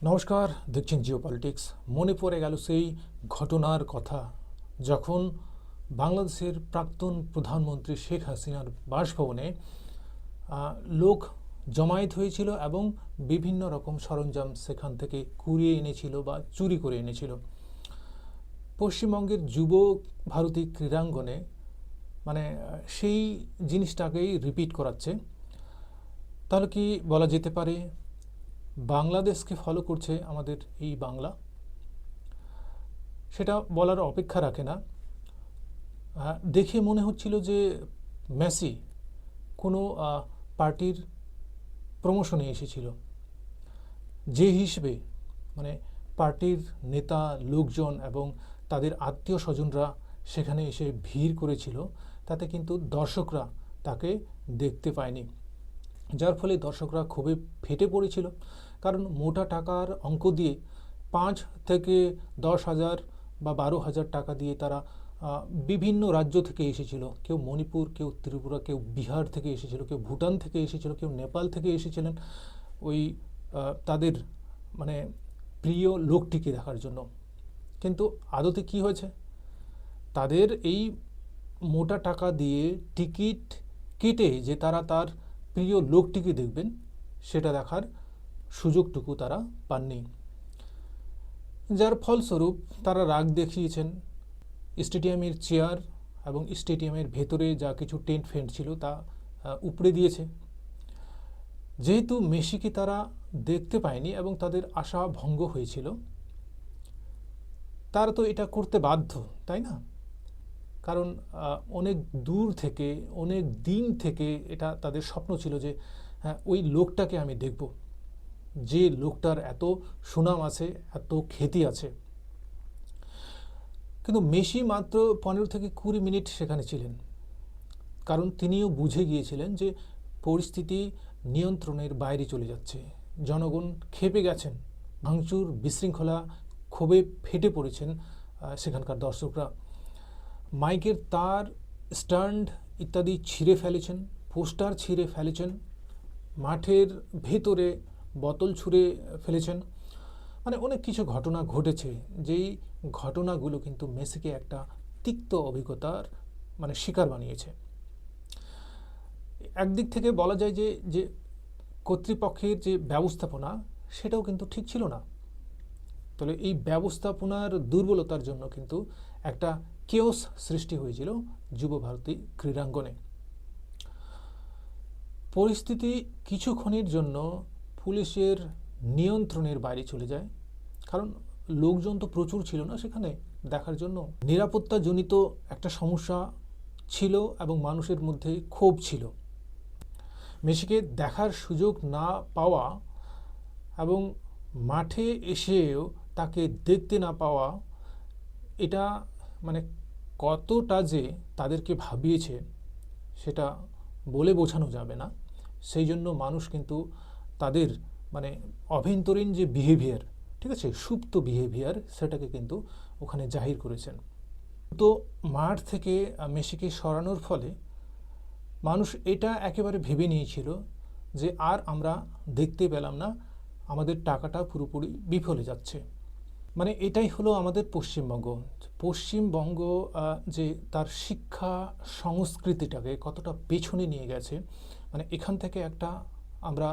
নমস্কার, দেখছেন জিও পলিটিক্স। মনে পড়ে গেল সেই ঘটনার কথা যখন বাংলাদেশের প্রাক্তন প্রধানমন্ত্রী শেখ হাসিনার বাসভবনে লোক জমায়েত হয়েছিল এবং বিভিন্ন রকম সরঞ্জাম সেখান থেকে কুড়িয়ে এনেছিল বা চুরি করে এনেছিল। পশ্চিমবঙ্গের যুব ভারতী ক্রীড়াঙ্গনে সেই জিনিসটাকেই রিপিট করাচ্ছে। তাহলে কি বলা যেতে পারে বাংলাদেশকে ফলো করছে আমাদের এই বাংলা? সেটা বলার অপেক্ষা রাখে না। দেখে মনে হচ্ছিল যে মেসি কোনো পার্টির প্রমোশনে এসেছিল, যে হিসেবে পার্টির নেতা লোকজন এবং তাদের আত্মীয় স্বজনরা সেখানে এসে ভিড় করেছিল, তাতে কিন্তু দর্শকরা তাকে দেখতে পায়নি, যার ফলে দর্শকরা খুবই ফেটে পড়েছিল। কারণ মোটা টাকার অঙ্ক দিয়ে 5 থেকে 10,000 বা 12,000 টাকা দিয়ে তারা বিভিন্ন রাজ্য থেকে এসেছিল। কেউ মণিপুর, কেউ ত্রিপুরা, কেউ বিহার থেকে এসেছিল, কেউ ভুটান থেকে এসেছিল, কেউ নেপাল থেকে এসেছিলেন ওই তাদের প্রিয় লোকটিকে দেখার জন্য। কিন্তু আদতে কি হয়েছে? তাদের এই মোটা টাকা দিয়ে টিকিট কেটে যে তারা তার প্রিয় লোকটিকে দেখবেন, সেটা দেখার সুযোগটুকু তারা পাননি, যার ফলস্বরূপ তারা রাগ দেখিয়েছেন। স্টেডিয়ামের চেয়ার এবং স্টেডিয়ামের ভেতরে যা কিছু টেন্ট ফেন্ট ছিল তা উপড়ে দিয়েছে। যেহেতু মেসিকে তারা দেখতে পায়নি এবং তাদের আশা ভঙ্গ হয়েছিল, তারা তো এটা করতে বাধ্য, তাই না? কারণ অনেক দূর থেকে, অনেক দিন থেকে এটা তাদের স্বপ্ন ছিল যে ওই লোকটাকে আমি দেখব, যে লোকটার এত সুনাম আছে, এত খ্যাতি আছে। কিন্তু মেসি মাত্র 15 থেকে 20 মিনিট সেখানে ছিলেন, কারণ তিনিও বুঝে গিয়েছিলেন যে পরিস্থিতি নিয়ন্ত্রণের বাইরে চলে যাচ্ছে। জনগণ ক্ষেপে গেছেন, ভাঙচুর, বিশৃঙ্খলা, ক্ষোভে ফেটে পড়েছেন সেখানকার দর্শকরা। মাইকের তার, স্ট্যান্ড ইত্যাদি ছিঁড়ে ফেলেছেন, পোস্টার ছিঁড়ে ফেলেছেন, মাঠের ভেতরে বোতল ছুঁড়ে ফেলেছেন। অনেক কিছু ঘটনা ঘটেছে, যেই ঘটনাগুলো কিন্তু মেসিকে একটা তিক্ত অভিজ্ঞতার শিকার বানিয়েছে। একদিক থেকে বলা যায় যে কর্তৃপক্ষের যে ব্যবস্থাপনা, সেটাও কিন্তু ঠিক ছিল না। তাহলে এই ব্যবস্থাপনার দুর্বলতার জন্য কিন্তু একটা কেওস সৃষ্টি হয়েছিল যুব ভারতী ক্রীড়াঙ্গনে। পরিস্থিতি কিছুক্ষণের জন্য পুলিশের নিয়ন্ত্রণের বাইরে চলে যায়, কারণ লোকজন তো প্রচুর ছিল না সেখানে দেখার জন্য। নিরাপত্তাজনিত একটা সমস্যা ছিল এবং মানুষের মধ্যে ক্ষোভ ছিল। মেসিকে দেখার সুযোগ না পাওয়া এবং মাঠে এসেও তাকে দেখতে না পাওয়া, এটা কতটা যে তাদেরকে ভাবিয়েছে সেটা বলে বোঝানো যাবে না। সেই জন্য মানুষ কিন্তু তাদের অভ্যন্তরীণ যে বিহেভিয়ার, ঠিক আছে, সুপ্ত বিহেভিয়ার, সেটাকে কিন্তু ওখানে জাহির করেছেন। তো মাঠ থেকে মেসিকে সরানোর ফলে মানুষ এটা একেবারে ভেবে নিয়েছিল যে আর আমরা দেখতে পেলাম না, আমাদের টাকাটা পুরোপুরি বিফলে যাচ্ছে। এটাই হলো আমাদের পশ্চিমবঙ্গ। পশ্চিমবঙ্গ যে তার শিক্ষা সংস্কৃতিটাকে কতটা পেছনে নিয়ে গেছে, এখান থেকে একটা আমরা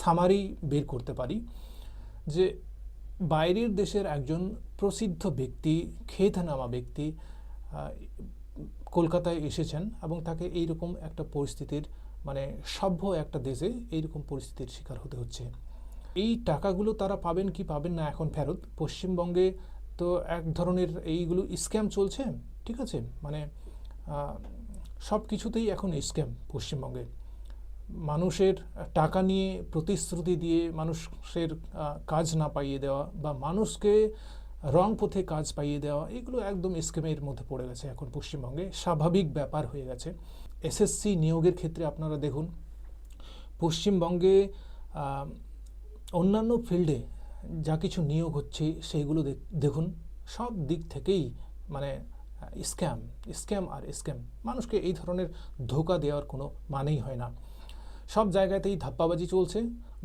সামারি বের করতে পারি যে বাইরের দেশের একজন প্রসিদ্ধ ব্যক্তি, খ্যাতনামা ব্যক্তি কলকাতায় এসেছেন এবং তাকে এইরকম একটা পরিস্থিতির সভ্য একটা দেশে এইরকম পরিস্থিতির শিকার হতে হচ্ছে। এই টাকাগুলো তারা পাবেন কি পাবেন না এখন ফেরত? পশ্চিমবঙ্গে তো এক ধরনের এইগুলো স্ক্যাম চলছে, ঠিক আছে, সব কিছুতেই এখন স্ক্যাম পশ্চিমবঙ্গে। মানুষের টাকা নিয়ে প্রতিশ্রুতি দিয়ে মানুষের কাজ না পাইয়ে দেওয়া বা মানুষকে রং পথে কাজ পাইয়ে দেওয়া, এগুলো একদম স্ক্যামের মধ্যে পড়ে গেছে এখন পশ্চিমবঙ্গে, স্বাভাবিক ব্যাপার হয়ে গেছে। এসএসসি নিয়োগের ক্ষেত্রে আপনারা দেখুন, পশ্চিমবঙ্গে অন্যান্য ফিল্ডে যা কিছু নিয়োগ হচ্ছে সেইগুলো দেখুন, সব দিক থেকেই স্ক্যাম আর স্ক্যাম। মানুষকে এই ধরনের ধোঁকা দেওয়ার কোনো মানেই হয় না। সব জায়গাতেই ধাপ্পাবাজি চলছে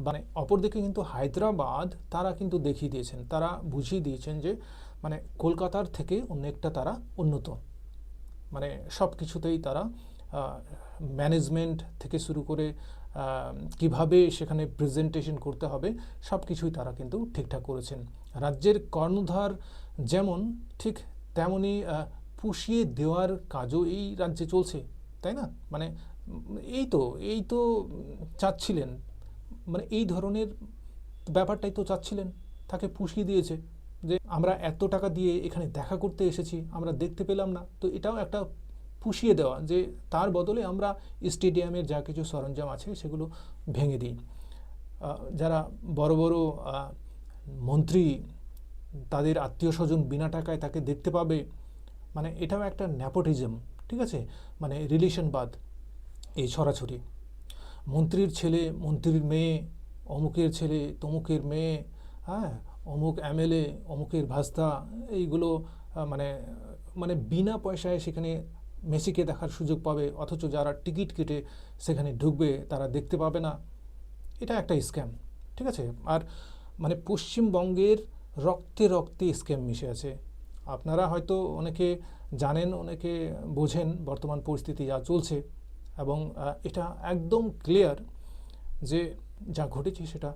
মানে অপরদিকে কিন্তু হায়দ্রাবাদ তারা কিন্তু দেখিয়ে দিয়েছেন, তারা বুঝিয়ে দিয়েছেন যে মানে কলকাতার থেকে অনেকটা তারা উন্নত। মানে সব কিছুতেই তারা ম্যানেজমেন্ট থেকে শুরু করে কিভাবে সেখানে প্রেজেন্টেশন করতে হবে সব কিছুই তারা কিন্তু ঠিকঠাক করেছেন। রাজ্যের কর্ণধার যেমন ঠিক তেমনই পুষিয়ে দেওয়ার কাজও এই রাজ্যে চলছে, তাই না? মানে এই তো চাচ্ছিলেন, মানে এই ধরনের ব্যাপারটাই তো চাচ্ছিলেন, তাকে পুষিয়ে দিয়েছে যে আমরা এত টাকা দিয়ে এখানে দেখা করতে এসেছি, আমরা দেখতে পেলাম না, তো এটাও একটা পুষিয়ে দেওয়া যে তার বদলে আমরা স্টেডিয়ামের যা কিছু সরঞ্জাম আছে সেগুলো ভেঙে দিই। যারা বড় বড় মন্ত্রী, তাদের আত্মীয় স্বজন বিনা টাকায় তাকে দেখতে পাবে, মানে এটাও একটা নেপোটিজম, ঠিক আছে? মানে রিলেশনবাদ, এই ছড়াছড়ি, মন্ত্রীর ছেলে মন্ত্রীর মেয়ে, অমুকের ছেলে তমুকের মেয়ে, হ্যাঁ, অমুক এমএলএ অমুকের ভাস্তা, এইগুলো মানে মানে বিনা পয়সায় সেখানে মেসিকে দেখার সুযোগ পাবে, অথচ যারা টিকিট কেটে সেখানে ঢুকবে তারা দেখতে পাবে না। এটা একটা স্ক্যাম, ঠিক আছে? আর মানে পশ্চিমবঙ্গের রক্তে রক্তে স্ক্যাম মিশে আছে। আপনারা হয়তো অনেকে জানেন, অনেকে বোঝেন বর্তমান পরিস্থিতি যা চলছে, এবং এটা একদম ক্লিয়ার যে যা ঘটেছে সেটা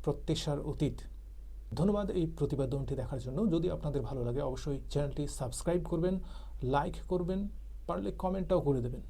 প্রত্যাশার অতীত। ধন্যবাদ এই প্রতিবেদনটি দেখার জন্য। যদি আপনাদের ভালো লাগে অবশ্যই চ্যানেলটি সাবস্ক্রাইব করবেন, লাইক করবেন, পারলে কমেন্টটাও করে দেবেন।